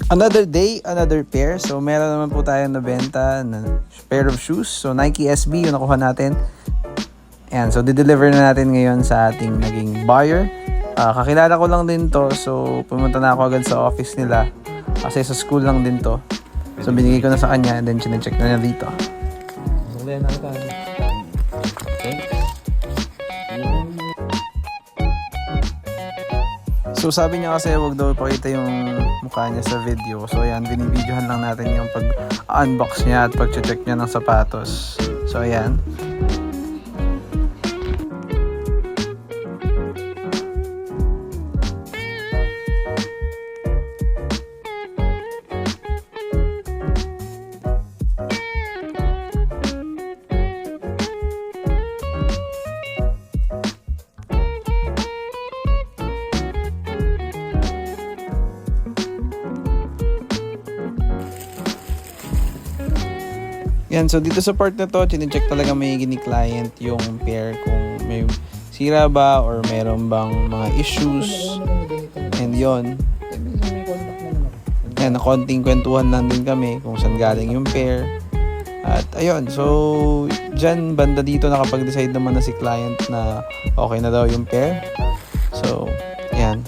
Another day, another pair. So meron naman po tayong nabenta na pair of shoes. So Nike SB yung nakuha natin. Ayan, so di-deliver na natin ngayon sa ating naging buyer. Kakilala ko lang din to. So pumunta na ako agad sa office nila. Kasi sa school lang din to. So binigay ko na sa kanya and then chinecheck na niya dito. So sabi niya kasi wag daw ipakita yung mukha niya sa video. So ayan, binibidyohan lang natin yung pag-unbox niya at pag-check niya ng sapatos. So ayan. Yan, so dito sa part na to, chinecheck talaga may ni client yung pair kung may sira ba or meron bang mga issues. And yon. Yan, konting kwentuhan lang din kami kung saan galing yung pair. At ayun, so dyan banda dito nakapag-decide naman na si client na okay na daw yung pair. So, yan.